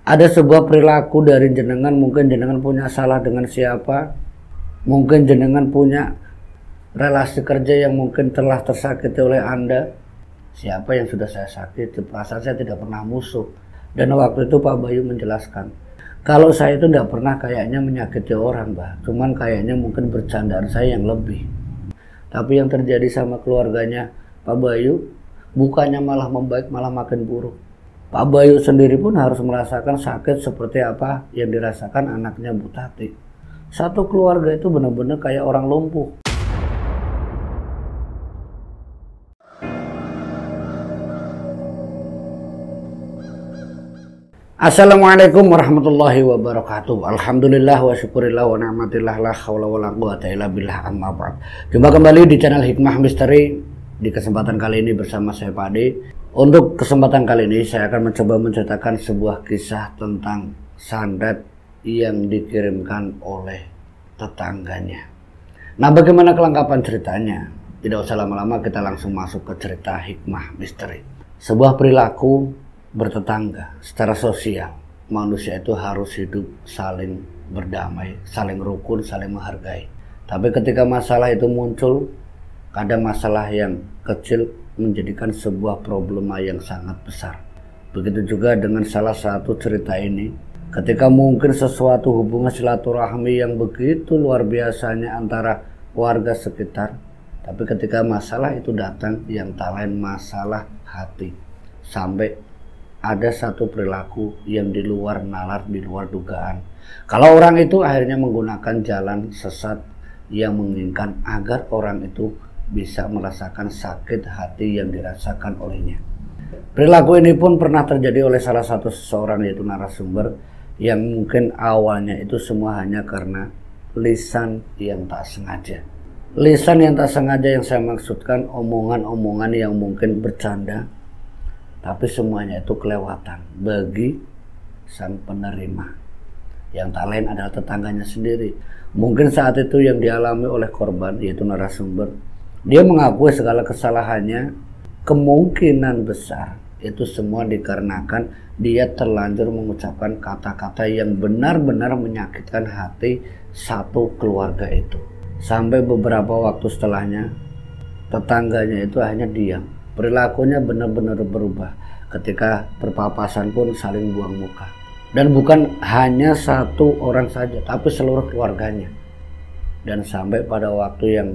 Ada sebuah perilaku dari jenengan, mungkin jenengan punya salah dengan siapa, mungkin jenengan punya relasi kerja yang mungkin telah tersakiti oleh Anda. Siapa yang sudah saya sakiti? Perasaan saya tidak pernah musuh. Dan waktu itu Pak Bayu menjelaskan, kalau saya itu tidak pernah kayaknya menyakiti orang, Mbak. Cuman kayaknya mungkin bercandaan saya yang lebih. Tapi yang terjadi sama keluarganya Pak Bayu, bukannya malah membaik, malah makin buruk. Pak Bayu sendiri pun harus merasakan sakit seperti apa yang dirasakan anaknya Bu Tati. Satu keluarga itu benar-benar kayak orang lumpuh. Assalamualaikum warahmatullahi wabarakatuh. Alhamdulillah wa syukurillah wa ni'matillah la haula wa la quwata illa billah, amma ba'd. Jumpa kembali di channel Hikmah Misteri. Di kesempatan kali ini bersama saya Pak Ade. Untuk kesempatan kali ini saya akan mencoba menceritakan sebuah kisah tentang santet yang dikirimkan oleh tetangganya. Nah, bagaimana kelengkapan ceritanya? Tidak usah lama-lama, kita langsung masuk ke cerita Hikmah Misteri. Sebuah perilaku bertetangga secara sosial. Manusia itu harus hidup saling berdamai, saling rukun, saling menghargai. Tapi ketika masalah itu muncul, kadang masalah yang kecil menjadikan sebuah problema yang sangat besar. Begitu juga dengan salah satu cerita ini, ketika mungkin sesuatu hubungan silaturahmi yang begitu luar biasanya antara warga sekitar, tapi ketika masalah itu datang, yang tak lain masalah hati. Sampai ada satu perilaku yang di luar nalar, di luar dugaan. Kalau orang itu akhirnya menggunakan jalan sesat yang menginginkan agar orang itu bisa merasakan sakit hati yang dirasakan olehnya. Perilaku ini pun pernah terjadi oleh salah satu seseorang, yaitu narasumber, yang mungkin awalnya itu semua hanya karena lisan yang tak sengaja. Lisan yang tak sengaja yang saya maksudkan omongan-omongan yang mungkin bercanda, tapi semuanya itu kelewatan bagi sang penerima, yang tak lain adalah tetangganya sendiri. Mungkin saat itu yang dialami oleh korban, yaitu narasumber, dia mengakui segala kesalahannya. Kemungkinan besar itu semua dikarenakan dia terlanjur mengucapkan kata-kata yang benar-benar menyakitkan hati satu keluarga itu. Sampai beberapa waktu setelahnya, tetangganya itu hanya diam. Perilakunya benar-benar berubah. Ketika berpapasan pun saling buang muka. Dan bukan hanya satu orang saja, tapi seluruh keluarganya. Dan sampai pada waktu yang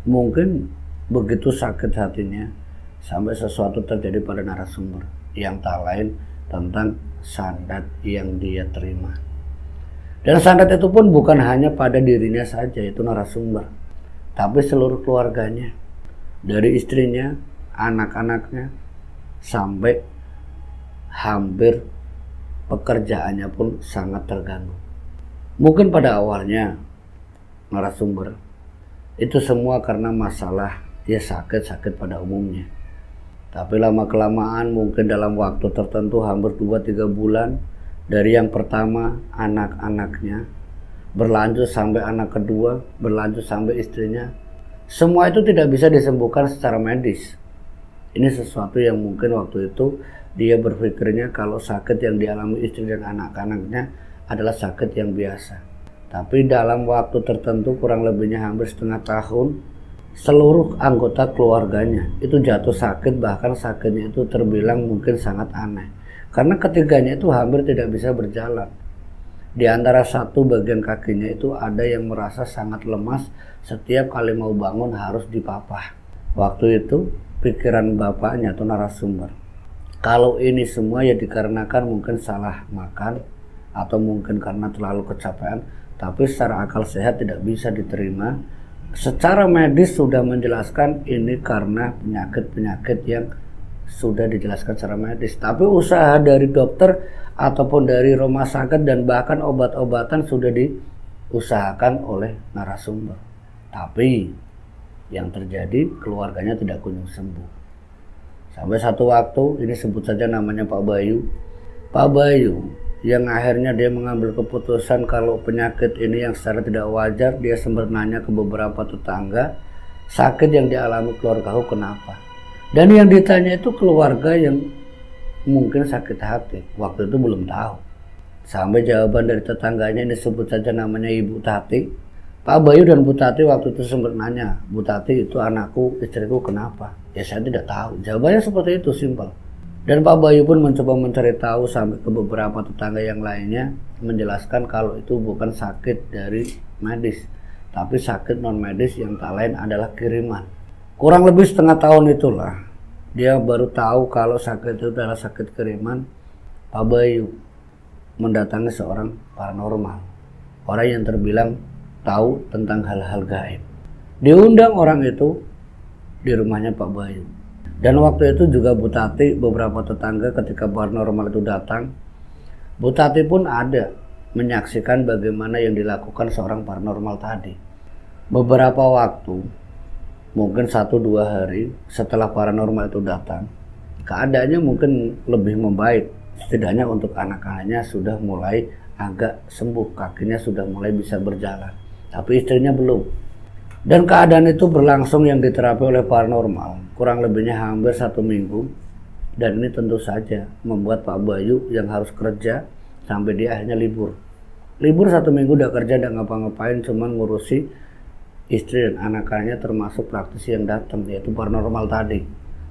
mungkin begitu sakit hatinya, sampai sesuatu terjadi pada narasumber, yang tak lain tentang santet yang dia terima. Dan santet itu pun bukan hanya pada dirinya saja, itu narasumber, tapi seluruh keluarganya. Dari istrinya, anak-anaknya, sampai hampir pekerjaannya pun sangat terganggu. Mungkin pada awalnya narasumber itu semua karena masalah dia sakit pada umumnya. Tapi lama-kelamaan, mungkin dalam waktu tertentu hampir 2-3 bulan, dari yang pertama anak-anaknya, berlanjut sampai anak kedua, berlanjut sampai istrinya, semua itu tidak bisa disembuhkan secara medis. Ini sesuatu yang mungkin waktu itu dia berpikirnya kalau sakit yang dialami istri dan anak-anaknya adalah sakit yang biasa. Tapi dalam waktu tertentu, kurang lebihnya hampir setengah tahun, seluruh anggota keluarganya itu jatuh sakit. Bahkan sakitnya itu terbilang mungkin sangat aneh, karena ketiganya itu hampir tidak bisa berjalan. Di antara satu bagian kakinya itu ada yang merasa sangat lemas, setiap kali mau bangun harus dipapah. Waktu itu pikiran bapaknya atau narasumber, kalau ini semua ya dikarenakan mungkin salah makan atau mungkin karena terlalu kecapean, tapi secara akal sehat tidak bisa diterima. Secara medis sudah menjelaskan ini karena penyakit-penyakit yang sudah dijelaskan secara medis, tapi usaha dari dokter ataupun dari rumah sakit dan bahkan obat-obatan sudah diusahakan oleh narasumber, tapi yang terjadi keluarganya tidak kunjung sembuh. Sampai satu waktu, ini sebut saja namanya Pak Bayu. Pak Bayu yang akhirnya dia mengambil keputusan kalau penyakit ini yang secara tidak wajar. Dia sempat nanya ke beberapa tetangga, sakit yang dialami keluargaku kenapa? Dan yang ditanya itu keluarga yang mungkin sakit hati. Waktu itu belum tahu. Sampai jawaban dari tetangganya, ini sebut saja namanya Ibu Tati. Pak Bayu dan Bu Tati waktu itu sempat nanya, Bu Tati itu anakku, istriku kenapa? Ya saya tidak tahu. Jawabannya seperti itu, simpel. Dan Pak Bayu pun mencoba mencari tahu sampai ke beberapa tetangga yang lainnya, menjelaskan kalau itu bukan sakit dari medis, tapi sakit non medis yang tak lain adalah kiriman. Kurang lebih setengah tahun itulah dia baru tahu kalau sakit itu adalah sakit kiriman. Pak Bayu mendatangi seorang paranormal, orang yang terbilang tahu tentang hal-hal gaib. Diundang orang itu di rumahnya Pak Bayu. Dan waktu itu juga Bu Tati, beberapa tetangga ketika paranormal itu datang, Bu Tati pun ada menyaksikan bagaimana yang dilakukan seorang paranormal tadi. Beberapa waktu, mungkin 1-2 hari setelah paranormal itu datang, keadaannya mungkin lebih membaik. Setidaknya untuk anak-anaknya sudah mulai agak sembuh, kakinya sudah mulai bisa berjalan, tapi istrinya belum. Dan keadaan itu berlangsung yang diterapi oleh paranormal kurang lebihnya hampir 1 minggu. Dan ini tentu saja membuat Pak Bayu yang harus kerja sampai dia akhirnya libur 1 minggu, udah kerja, udah ngapa-ngapain, cuman ngurusi istri dan anak-anaknya, termasuk praktisi yang datang, yaitu paranormal tadi.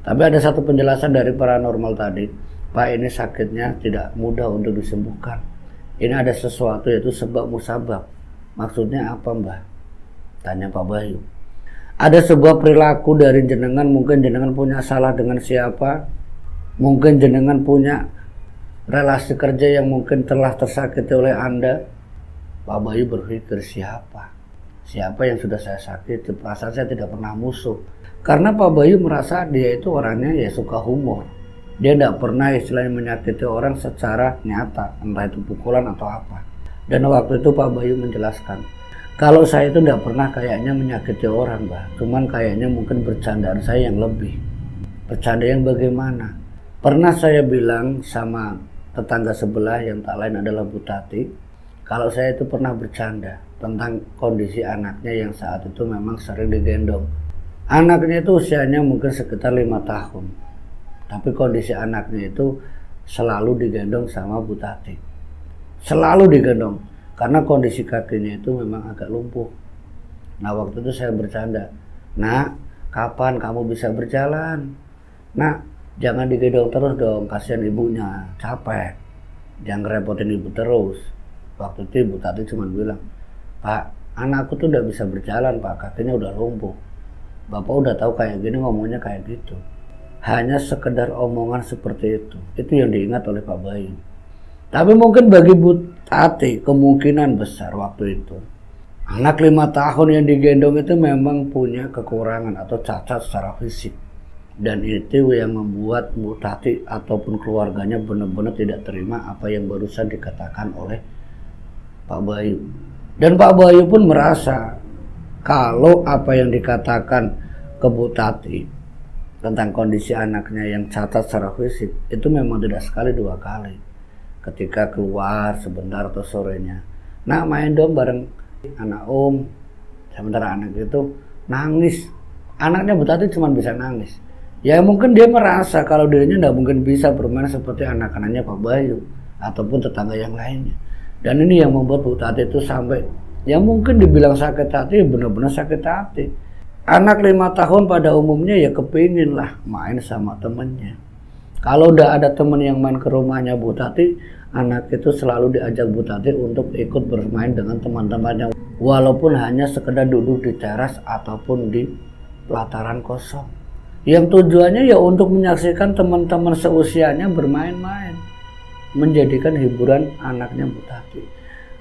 Tapi ada satu penjelasan dari paranormal tadi, Pak, ini sakitnya tidak mudah untuk disembuhkan. Ini ada sesuatu, yaitu sebab musabab. Maksudnya apa, Mbah? Tanya Pak Bayu. Ada sebuah perilaku dari jenengan, mungkin jenengan punya salah dengan siapa, mungkin jenengan punya relasi kerja yang mungkin telah tersakiti oleh Anda. Pak Bayu berpikir, siapa yang sudah saya sakiti? Perasaan saya tidak pernah musuh. Karena Pak Bayu merasa dia itu orangnya ya suka humor. Dia tidak pernah istilahnya menyakiti orang secara nyata, entah itu pukulan atau apa. Dan waktu itu Pak Bayu menjelaskan, kalau saya itu tidak pernah kayaknya menyakiti orang, Mbak. Cuman kayaknya mungkin bercandaan saya yang lebih. Bercanda yang bagaimana? Pernah saya bilang sama tetangga sebelah yang tak lain adalah Bu Tati, kalau saya itu pernah bercanda tentang kondisi anaknya yang saat itu memang sering digendong. Anaknya itu usianya mungkin sekitar 5 tahun. Tapi kondisi anaknya itu selalu digendong sama Bu Tati. Selalu digendong. Karena kondisi kakinya itu memang agak lumpuh. Nah waktu itu saya bercanda, "Nak, kapan kamu bisa berjalan? Nak, jangan digendong terus dong, kasihan ibunya, capek. Jangan repotin ibu terus." Waktu itu Ibu Tati cuma bilang, "Pak, anakku tuh udah bisa berjalan, Pak, kakinya udah lumpuh. Bapak udah tahu kayak gini ngomongnya kayak gitu." Hanya sekedar omongan seperti itu. Itu yang diingat oleh Pak Bayu. Tapi mungkin bagi Bu Tati kemungkinan besar waktu itu anak 5 tahun yang digendong itu memang punya kekurangan atau cacat secara fisik. Dan itu yang membuat Bu Tati ataupun keluarganya benar-benar tidak terima apa yang barusan dikatakan oleh Pak Bayu. Dan Pak Bayu pun merasa kalau apa yang dikatakan ke Bu Tati tentang kondisi anaknya yang cacat secara fisik itu memang tidak sekali 2 kali. Ketika keluar sebentar atau sorenya, "Nak, main dong bareng anak om." Sementara anak itu nangis. Anaknya Bu Tati cuma bisa nangis. Ya mungkin dia merasa kalau dirinya tidak mungkin bisa bermain seperti anak-anaknya Pak Bayu ataupun tetangga yang lainnya. Dan ini yang membuat Bu Tati itu sampai ya mungkin dibilang sakit hati, benar-benar sakit hati. Anak 5 tahun pada umumnya ya kepingin lah main sama temennya. Kalau udah ada temen yang main ke rumahnya Bu Tati, anak itu selalu diajak Bu Tati untuk ikut bermain dengan teman-temannya, walaupun hanya sekedar duduk di teras ataupun di pelataran kosong. Yang tujuannya ya untuk menyaksikan teman-teman seusianya bermain-main, menjadikan hiburan anaknya Bu Tati.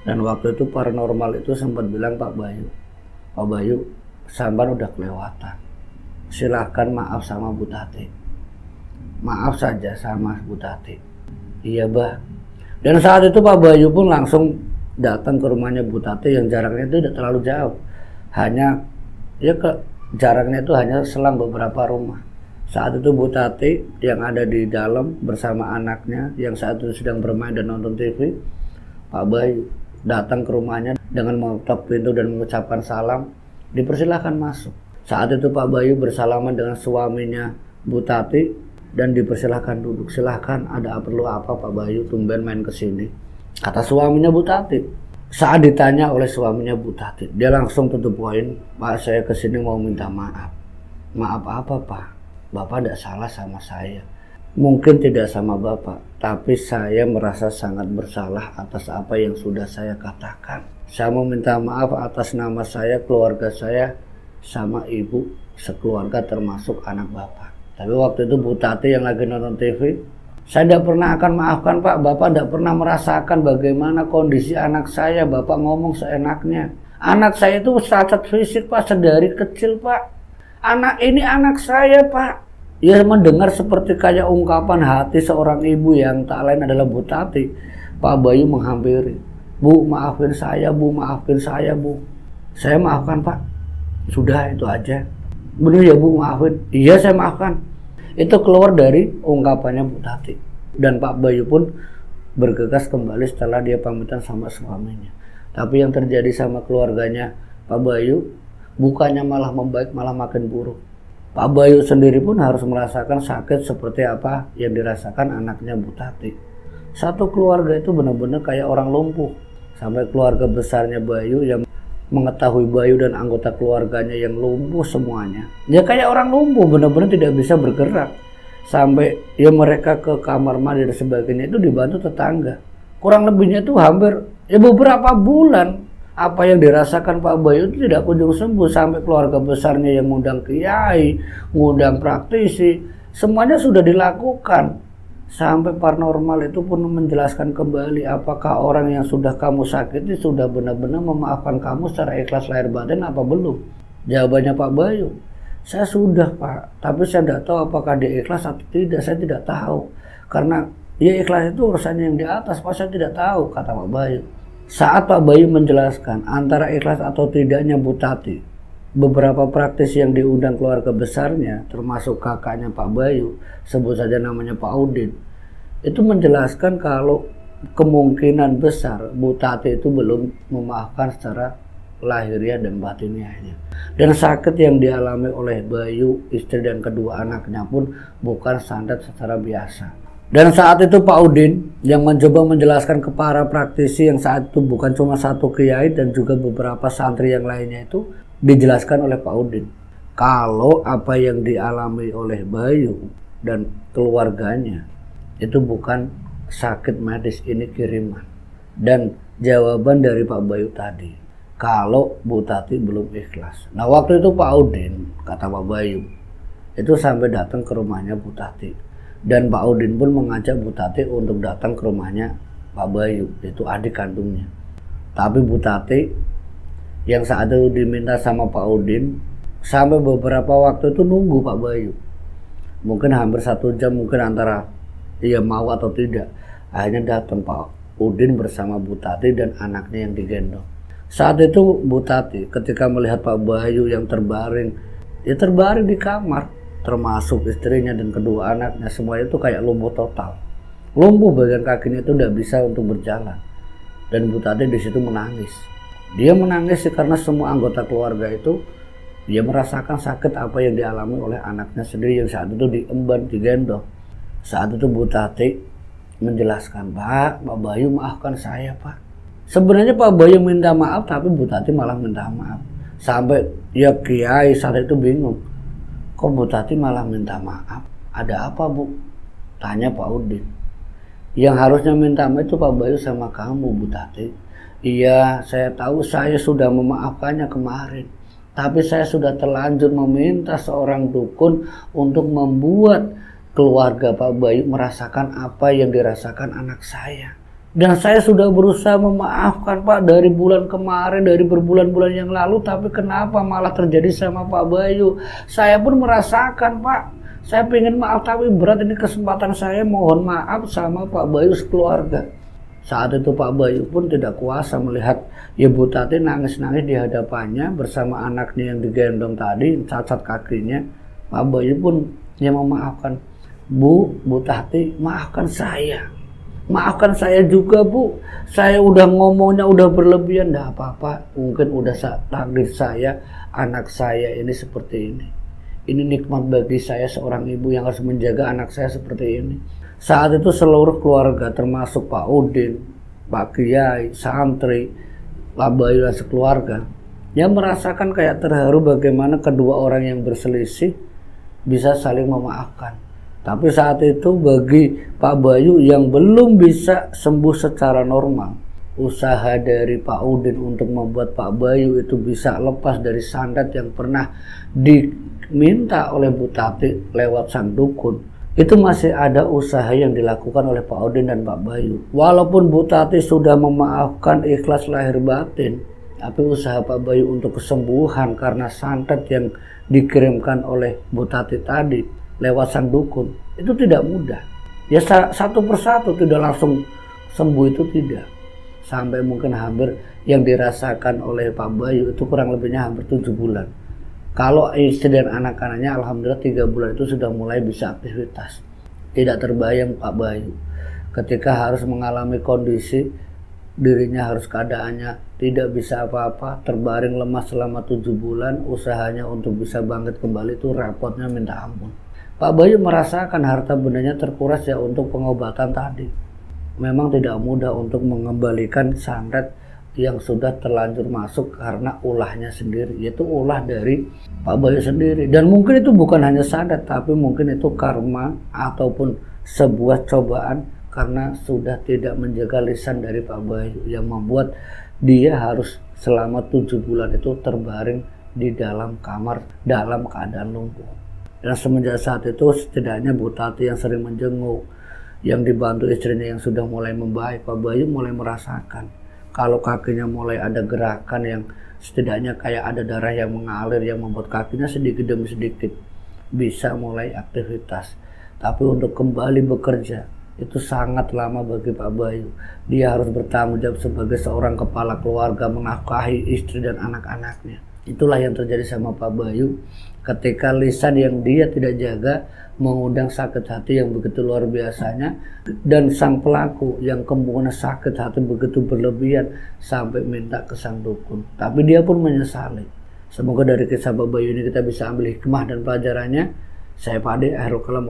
Dan waktu itu paranormal itu sempat bilang, "Pak Bayu, sampan udah kelewatan. Silahkan maaf sama Bu Tati. Maaf saja sama Bu Tati." "Iya, Bah." Dan saat itu Pak Bayu pun langsung datang ke rumahnya Bu Tati yang jaraknya itu tidak terlalu jauh. Hanya jaraknya itu hanya selang beberapa rumah. Saat itu Bu Tati yang ada di dalam bersama anaknya yang saat itu sedang bermain dan nonton TV. Pak Bayu datang ke rumahnya dengan mengetok pintu dan mengucapkan salam, dipersilahkan masuk. Saat itu Pak Bayu bersalaman dengan suaminya Bu Tati dan dipersilahkan duduk. "Silahkan, ada perlu apa Pak Bayu tumben main ke sini?" Kata suaminya Bu Tati. Saat ditanya oleh suaminya Bu Tati, dia langsung to the point, Pak, saya kesini mau minta maaf. Maaf apa Pak? Bapak tidak salah sama saya. Mungkin tidak sama Bapak, tapi saya merasa sangat bersalah atas apa yang sudah saya katakan. Saya mau minta maaf atas nama saya, keluarga saya, sama ibu sekeluarga termasuk anak Bapak. Tapi waktu itu Bu Tati yang lagi nonton TV, saya tidak pernah akan maafkan Pak. Bapak tidak pernah merasakan bagaimana kondisi anak saya. Bapak ngomong seenaknya. Anak saya itu cacat fisik Pak, sedari kecil Pak. Anak ini anak saya Pak. Ia mendengar seperti kayak ungkapan hati seorang ibu yang tak lain adalah Bu Tati. Pak Bayu menghampiri. Bu, maafin saya Bu, maafin saya Bu. Saya maafkan Pak. Sudah itu aja. Benar ya Bu, maafin. Iya saya maafkan. Itu keluar dari ungkapannya Bu Tati. Dan Pak Bayu pun bergegas kembali setelah dia pamitan sama suaminya. Tapi yang terjadi sama keluarganya Pak Bayu bukannya malah membaik, malah makin buruk. Pak Bayu sendiri pun harus merasakan sakit seperti apa yang dirasakan anaknya Bu Tati. Satu keluarga itu benar-benar kayak orang lumpuh. Sampai keluarga besarnya Bayu yang mengetahui Bayu dan anggota keluarganya yang lumpuh semuanya. Ya kayak orang lumpuh, benar-benar tidak bisa bergerak. Sampai ya mereka ke kamar mandi dan sebagainya itu dibantu tetangga. Kurang lebihnya itu hampir ya beberapa bulan. Apa yang dirasakan Pak Bayu itu tidak kunjung sembuh, sampai keluarga besarnya yang ngundang kiai, ngundang praktisi, semuanya sudah dilakukan. Sampai paranormal itu pun menjelaskan kembali apakah orang yang sudah kamu sakiti sudah benar-benar memaafkan kamu secara ikhlas lahir batin apa belum. Jawabannya Pak Bayu, saya sudah Pak, tapi saya tidak tahu apakah dia ikhlas atau tidak, saya tidak tahu. Karena ya ikhlas itu urusannya yang di atas Pak, saya tidak tahu, kata Pak Bayu. Saat Pak Bayu menjelaskan antara ikhlas atau tidaknya Bu Tati, beberapa praktisi yang diundang keluarga besarnya, termasuk kakaknya Pak Bayu, sebut saja namanya Pak Udin, itu menjelaskan kalau kemungkinan besar Bu Tati itu belum memaafkan secara lahiriah dan batiniahnya. Dan sakit yang dialami oleh Bayu, istri dan kedua anaknya pun bukan santet secara biasa. Dan saat itu Pak Udin yang mencoba menjelaskan ke para praktisi yang saat itu bukan cuma satu kiai dan juga beberapa santri yang lainnya, itu dijelaskan oleh Pak Udin kalau apa yang dialami oleh Bayu dan keluarganya itu bukan sakit medis, ini kiriman. Dan jawaban dari Pak Bayu tadi kalau Bu Tati belum ikhlas. Nah waktu itu Pak Udin, kata Pak Bayu, itu sampai datang ke rumahnya Bu Tati. Dan Pak Udin pun mengajak Bu Tati untuk datang ke rumahnya Pak Bayu, yaitu adik kandungnya. Tapi Bu Tati yang saat itu diminta sama Pak Udin sampai beberapa waktu itu nunggu Pak Bayu. Mungkin hampir 1 jam, mungkin antara ia mau atau tidak. Akhirnya datang Pak Udin bersama Bu Tati dan anaknya yang digendong. Saat itu Bu Tati ketika melihat Pak Bayu yang terbaring, ya terbaring di kamar, termasuk istrinya dan kedua anaknya, semuanya itu kayak lumpuh total. Lumpuh bagian kakinya itu tidak bisa untuk berjalan. Dan Bu Tati di situ menangis. Dia menangis karena semua anggota keluarga itu dia merasakan sakit apa yang dialami oleh anaknya sendiri yang saat itu diemban, digendong. Saat itu Bu Tati menjelaskan, Pak Bayu maafkan saya Pak. Sebenarnya Pak Bayu minta maaf, tapi Bu Tati malah minta maaf. Sampai ya kiai saat itu bingung. Kok Bu Tati malah minta maaf? Ada apa Bu? Tanya Pak Udin. Yang harusnya minta maaf itu Pak Bayu sama kamu Bu Tati. Iya, saya tahu saya sudah memaafkannya kemarin. Tapi saya sudah terlanjur meminta seorang dukun untuk membuat keluarga Pak Bayu merasakan apa yang dirasakan anak saya. Dan saya sudah berusaha memaafkan Pak dari bulan kemarin, dari berbulan-bulan yang lalu. Tapi kenapa malah terjadi sama Pak Bayu? Saya pun merasakan Pak. Saya pengen maaf tapi berat, ini kesempatan saya mohon maaf sama Pak Bayu sekeluarga. Saat itu Pak Bayu pun tidak kuasa melihat Ibu Tati nangis-nangis di hadapannya bersama anaknya yang digendong tadi, cacat kakinya. Pak Bayu pun yang memaafkan. Bu Tati maafkan saya. Maafkan saya juga Bu, saya udah ngomongnya udah berlebihan. Nggak apa-apa, mungkin udah takdir saya, anak saya ini seperti ini. Ini nikmat bagi saya seorang ibu yang harus menjaga anak saya seperti ini. Saat itu seluruh keluarga termasuk Pak Udin, Pak Kiai, santri, Pak Bayu dan sekeluarga, yang merasakan kayak terharu bagaimana kedua orang yang berselisih bisa saling memaafkan. Tapi saat itu bagi Pak Bayu yang belum bisa sembuh secara normal, usaha dari Pak Udin untuk membuat Pak Bayu itu bisa lepas dari santet yang pernah diminta oleh Bu Tati lewat sang dukun, itu masih ada usaha yang dilakukan oleh Pak Udin dan Pak Bayu. Walaupun Bu Tati sudah memaafkan ikhlas lahir batin, tapi usaha Pak Bayu untuk kesembuhan karena santet yang dikirimkan oleh Bu Tati tadi lewat sang dukun itu tidak mudah. Ya satu persatu tidak langsung sembuh, itu tidak. Sampai mungkin hampir yang dirasakan oleh Pak Bayu itu kurang lebihnya hampir 7 bulan. Kalau istri dan anak-anaknya alhamdulillah 3 bulan itu sudah mulai bisa aktivitas. Tidak terbayang Pak Bayu ketika harus mengalami kondisi dirinya harus keadaannya tidak bisa apa-apa, terbaring lemas selama 7 bulan, usahanya untuk bisa bangkit kembali itu repotnya minta ampun. Pak Bayu merasakan harta bendanya terkuras ya untuk pengobatan tadi. Memang tidak mudah untuk mengembalikan santet yang sudah terlanjur masuk karena ulahnya sendiri, yaitu ulah dari Pak Bayu sendiri. Dan mungkin itu bukan hanya santet, tapi mungkin itu karma ataupun sebuah cobaan karena sudah tidak menjaga lisan dari Pak Bayu yang membuat dia harus selama 7 bulan itu terbaring di dalam kamar dalam keadaan lumpuh. Dan semenjak saat itu setidaknya Bu Tati yang sering menjenguk, yang dibantu istrinya yang sudah mulai membaik, Pak Bayu mulai merasakan kalau kakinya mulai ada gerakan yang setidaknya kayak ada darah yang mengalir yang membuat kakinya sedikit demi sedikit bisa mulai aktivitas. Tapi untuk kembali bekerja itu sangat lama bagi Pak Bayu. Dia harus bertanggung jawab sebagai seorang kepala keluarga, menafkahi istri dan anak-anaknya. Itulah yang terjadi sama Pak Bayu ketika lisan yang dia tidak jaga mengundang sakit hati yang begitu luar biasanya, dan sang pelaku yang kemungkinan sakit hati begitu berlebihan sampai minta ke sang dukun. Tapi dia pun menyesali. Semoga dari kisah Pak Bayu ini kita bisa ambil hikmah dan pelajarannya. Saya Pak Ade, akhirul kalam,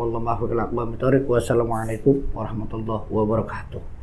wassalamualaikum warahmatullahi wabarakatuh.